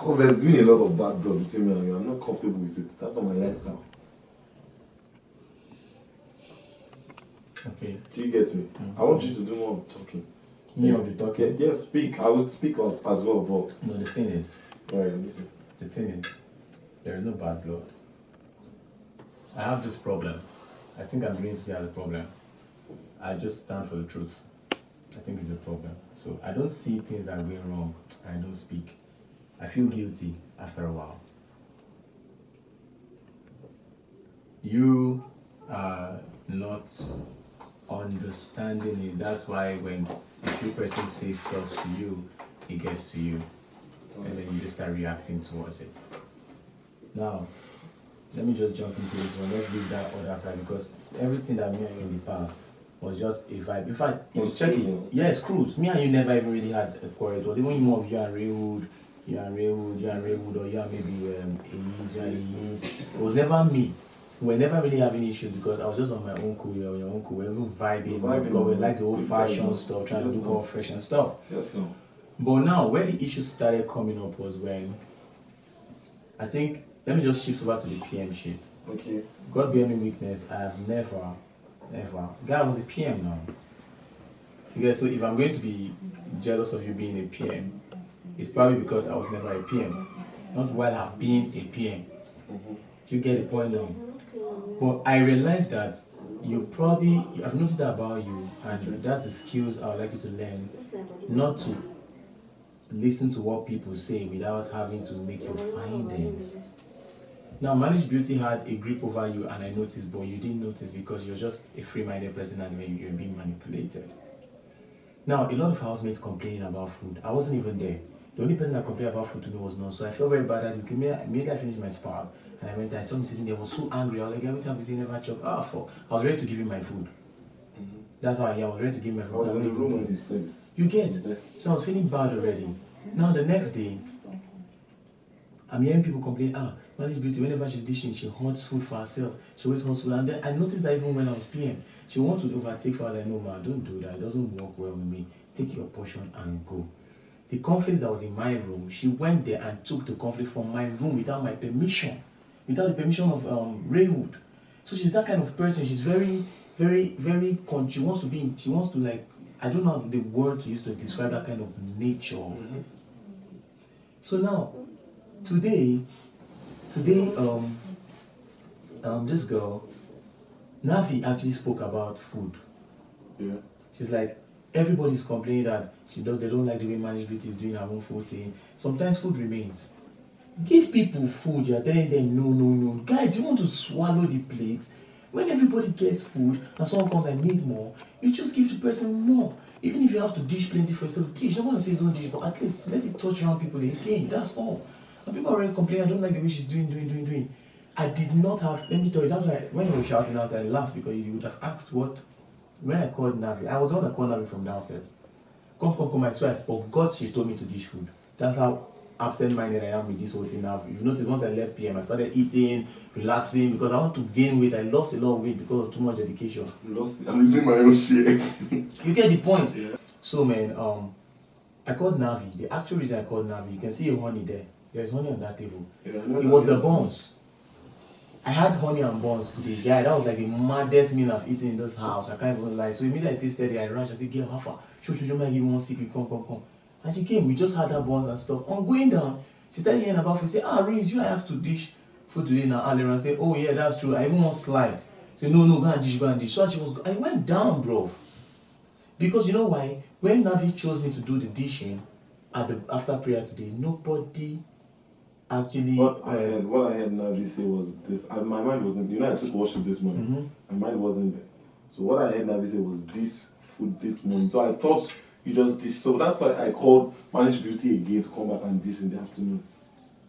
Because there's been a lot of bad blood between me and you. I'm not comfortable with it. That's not my lifestyle. Okay. Do you get me? I want you to do more talking. Me or the talking? Yes, speak. I would speak as well, but... No, the thing is... Alright, listen. The thing is, there is no bad blood. I have this problem. I think I'm going to say I have a problem. I just stand for the truth. I think it's a problem. So I don't see things that are going wrong. I don't speak. I feel guilty after a while. You are not understanding it. That's why when a few persons say stuff to you, it gets to you. And then you just start reacting towards it. Now, let me just jump into this one. Let's leave that other side because everything that me and you in the past was just a vibe. In fact, it was checking. Yes, cruise. Me and you never even really had a quarrel. It was even more of you and Raywood, or you and maybe Ease, you and Ease. It was never me. We were never really having issues because I was just on my own cool, on your own cool. We were even vibing because we like the old fashioned stuff, trying to look all fresh and stuff. Yes, no. But now, where the issue started coming up was when, I think, let me just shift over to the PM shit. Okay. God bear me witness, I have never, guy was a PM now. Yeah, so if I'm going to be jealous of you being a PM, it's probably because I was never a PM. Not while I've been a PM. Do you get the point now? But I realized that I've noticed that about you, and that's the skills I would like you to learn, not to listen to what people say without having to make your findings. Now, Malish Beauty had a grip over you, and I noticed, but you didn't notice because you're just a free-minded person and you're being manipulated. Now, a lot of housemates complaining about food. I wasn't even there. The only person that complained about food to me was None. So I felt very bad that you made I finish my spark, and I went there. I saw him sitting there. I was so angry. I was like, every time we see never chop. Ah, fuck. I was ready to give him my food. That's how I was ready to give him my food. I was in the room when he said it. You get? So I was feeling bad already. Now the next day, I'm hearing people complain, Malish Beauty, whenever she's dishing, she hoards food for herself. She always hoards food. And then I noticed that even when I was PM, she wants to overtake for her. Like, no, man, don't do that. It doesn't work well with me. Take your portion and go. The conflict that was in my room, she went there and took the conflict from my room without my permission. Without the permission of Raywood. So she's that kind of person. She's very, very, very, she wants to like, I don't know the word to use to describe that kind of nature. So now, today, this girl, Navi actually spoke about food. Yeah. She's like, everybody's complaining that they don't like the way Malish Beauty is doing her own food thing. Sometimes food remains. Give people food, you're telling them no. Guys, do you want to swallow the plate? When everybody gets food and someone comes and need more, you just give the person more. Even if you have to dish plenty for yourself, dish. I'm not going to say don't dish, but at least let it touch around people again. That's all. And people already complain, I don't like the way she's doing. I did not have, let me tell you, that's why when you were shouting out, I laughed because you would have asked what, when I called Navi, I was the one that called Navi from downstairs. Come, I swear I forgot she told me to dish food. That's how absent-minded I am with this whole thing now. If you notice, once I left PM, I started eating, relaxing, because I want to gain weight. I lost a lot of weight because of too much dedication. I'm losing my own shit. You get the point? Yeah. So, man, I called Navi. The actual reason I called Navi, you can see a honey there. There's honey on that table. Yeah, it was the buns. I had honey and buns today. Yeah, that was like the maddest meal I've eaten in this house. I can't even lie. So immediately I tasted it, I rushed. I said, "Girl, how far? Show me give you one secret. Come." And she came. We just had her buns and stuff. On going down, she started hearing about food. She said, Reese, you asked to dish food today now. Alerun said, oh yeah, that's true. I even want slide. Say, no, go and dish. So I went down, bro. Because you know why? When Navi chose me to do the dishing after prayer today, nobody actually. What I heard Navi say was this. My mind wasn't. I took worship this morning. My mind wasn't there. So what I heard Navi say was dish food this morning. So I thought you just dish. So that's why I called Malish Beauty again to come back and dish in the afternoon.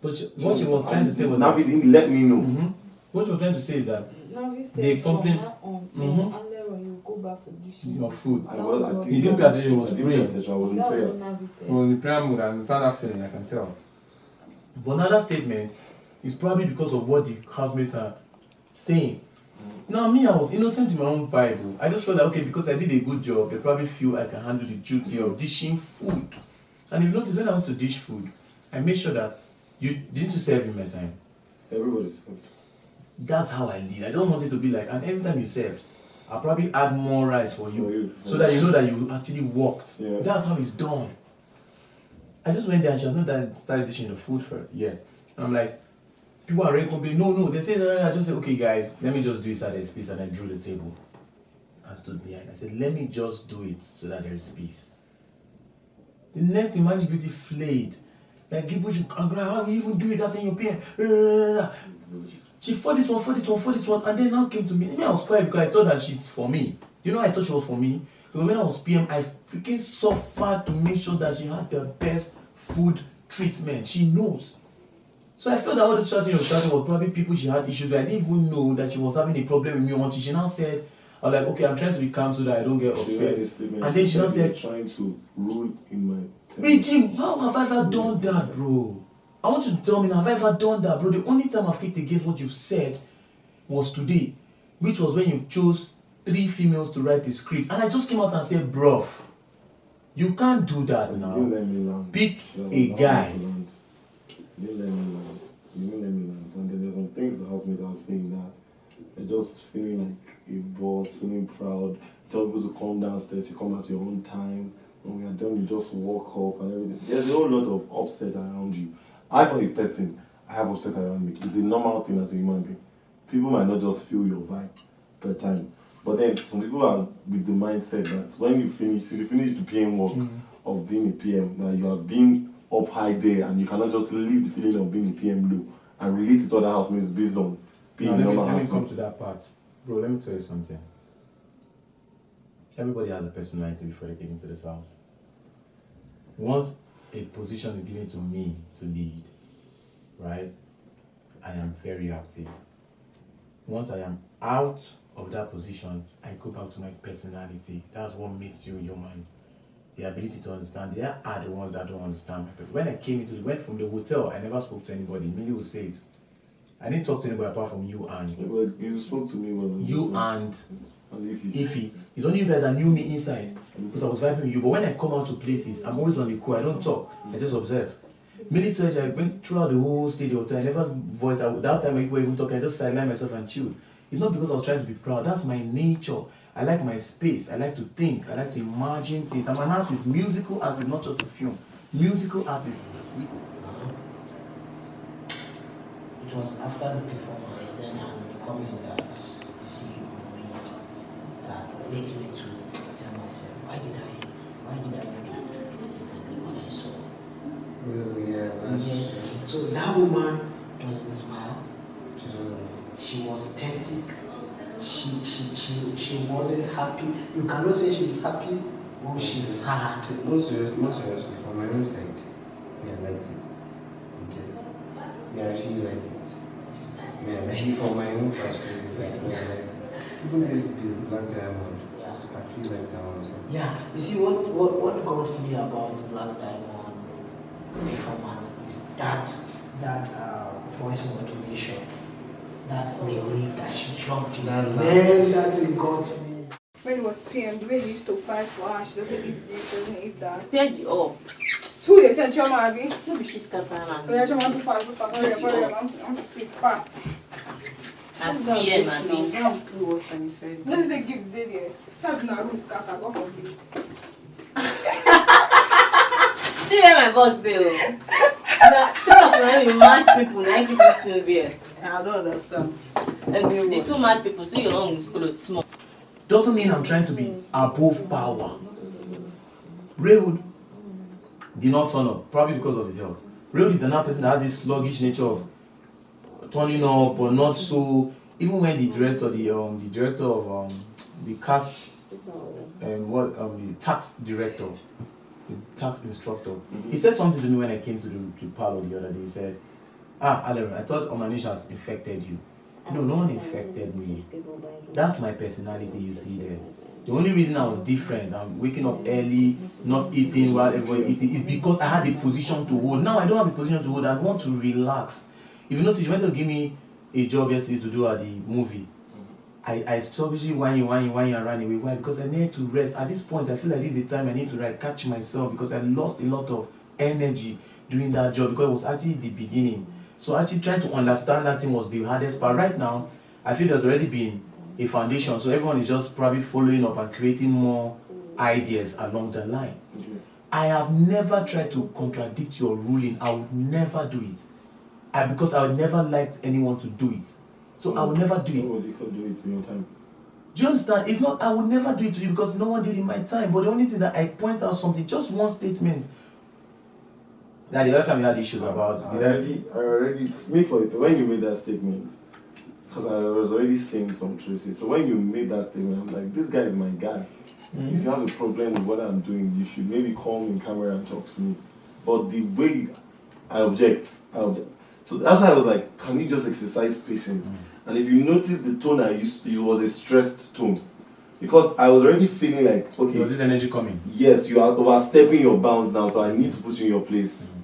But what she was trying to say was Navi didn't let me know. What she was trying to say is that Navi said they complain. Alerun, you go back to dishing Your food. He didn't pay attention. He was praying. I was in prayer. Well, in the prayer mood, and without that feeling, I can tell. But another statement is probably because of what the housemates are saying. Now, me, I was innocent in my own vibe. I just felt that, okay, because I did a good job, they probably feel I can handle the duty of dishing food. And if you notice, when I was to dish food, I made sure that Didn't you serve him at time? Everybody's fine. That's how I lead. I don't want it to be like, and every time you served, I'll probably add more rice for you, so that you know that you actually worked. Yeah. That's how it's done. I just went there and she had not that started dishing the food first. Yeah. And I'm like, people are already complaining. No. They say that. I just said, okay, guys, let me just do it at a space, and I drew the table. I stood behind. I said, let me just do it so that there is peace. The next thing, Malish Beauty flayed. Like, people should, how you even do it that in your PM? She fought this one, and then now came to me. I was quiet because I thought that she's for me. You know, I thought she was for me. Because when I was PM, I freaking suffered to make sure that she had the best food treatment. She knows. So I felt that all the shouting was probably people she had issues with. I didn't even know that she was having a problem with me until she now said, I was like, okay, I'm trying to be calm so that I don't get upset. And then she now said, trying to rule in my Reggie, how have I ever done that, bro? I want you to tell me now, have I ever done that, bro? The only time I've kicked against what you've said was today, which was when you chose 3 females to write the script. And I just came out and said, bruv, you can't do that now. You let me land. Pick a guy. You let me land. And then there's some things the housemates are saying that they're just feeling like a boss, feeling proud. Tell people to come downstairs, you come at your own time. When we are done, you just walk up and everything. There's a whole lot of upset around you. I, for a person, I have upset around me. It's a normal thing as a human being. People might not just feel your vibe per time. But then some people are with the mindset that when you finish the PM work of being a PM, that you have been up high there and you cannot just leave the feeling of being a PM low and relate to other housemates based on being a normal housemate. Let me come to that part. Bro, let me tell you something. Everybody has a personality before they get into this house. Once a position is given to me to lead, right, I am very active. Once I am out of that position, I go back to my personality. That's what makes you human. The ability to understand. There are the ones that don't understand. When I went from the hotel, I never spoke to anybody. Millie would say it. I didn't talk to anybody apart from you and... Yeah, well, you spoke to me when you and Ify. It's only you guys that knew me inside because I was vibing with you. But when I come out to places, I'm always on the cool. I don't talk. I just observe. Millie said I went throughout the whole stay the hotel. I never voiced out. That time when people even talk, I just sideline myself and chill. It's not because I was trying to be proud. That's my nature. I like my space. I like to think. I like to imagine things. I'm an artist, musical artist, not just a film. Musical artist. It was after the performance, then and the comment that the CEO made that makes me to tell myself, why did I do exactly what I saw? Yeah, so that woman doesn't smile. she wasn't. She was static. She wasn't happy. You cannot say she's happy when she's sad. Most seriously, from my own side, I liked it. Okay. Yeah, I actually like it. Yeah, like from my own perspective, like, even this Black Diamond, Yeah. I actually like that one too. Yeah, you see what got me about Black Diamond performance is that voice modulation, that belief that she dropped it. Man, that thing got me. When it was PM, the way he used to fight for her, she doesn't eat this, doesn't eat that. Page up. Who they sent Choma, Abby? Maybe she's Katana. Oh, yeah, Choma, too fast, hurry up, I want to speak fast. As PM, I think. This is the gifts they there. That's not room scatter, go for this. See where my box there. Some of you mad people like these things here. I don't understand. Like the 2 mad people, so your own is close, small. Doesn't mean I'm trying to be above power. Raywood did not turn up, probably because of his health. Raywood is another person that has this sluggish nature of turning up but not so. Even when the director of the cast, the tax director, the tax instructor, he said something to me when I came to the parlor the other day. He said, Alerun, I thought Omanish has infected you. No one infected me. That's my personality you see there. The only reason I was different, I'm waking up early, not eating while everybody eating, is because I had a position to hold. Now I don't have a position to hold, I want to relax. If you notice, you went to give me a job yesterday to do at the movie. I stubbornly whining and ran away. Why? Because I need to rest. At this point, I feel like this is the time I need to catch myself because I lost a lot of energy doing that job because it was actually the beginning. So actually trying to understand that thing was the hardest part. Right now, I feel there's already been a foundation, so everyone is just probably following up and creating more ideas along the line. Okay. I have never tried to contradict your ruling. I would never do it. Because I would never liked anyone to do it. So I would never do it. Nobody could do it in your time. Do you understand? It's not, I would never do it to you because no one did in my time. But the only thing that I point out something, just one statement. That the other time we had issues about. When you made that statement, because I was already saying some truths. So when you made that statement, I'm like, this guy is my guy. Mm-hmm. If you have a problem with what I'm doing, you should maybe call me in camera and talk to me. But the way I object. So that's why I was like, can you just exercise patience? Mm-hmm. And if you notice the tone I used, it was a stressed tone. Because I was already feeling like, okay. Was this energy coming? Yes, you are overstepping your bounds now, so I need to put you in your place. Mm-hmm.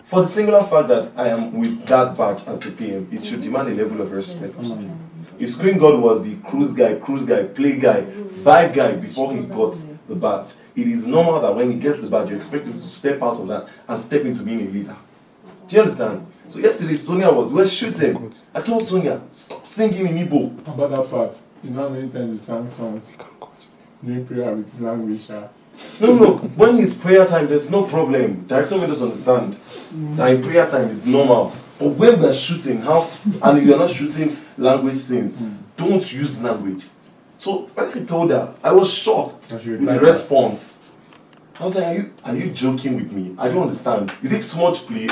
For the singular fact that I am with that badge as the PM, it should demand a level of respect. Mm-hmm. If Screengod was the cruise guy, play guy, vibe guy before he got the badge, it is normal that when he gets the badge, you expect him to step out of that and step into being a leader. Do you understand? So yesterday, Sonia we were shooting. I told Sonia, stop singing in Igbo. About that part, you know how many times you sang songs doing prayer with his language? No. When it's prayer time, there's no problem. Director made us understand that in prayer time is normal. But when we're shooting house and you're not shooting language scenes, don't use language. So when I told her, I was shocked with the response. I was like, are you joking with me? I don't understand. Is it too much play?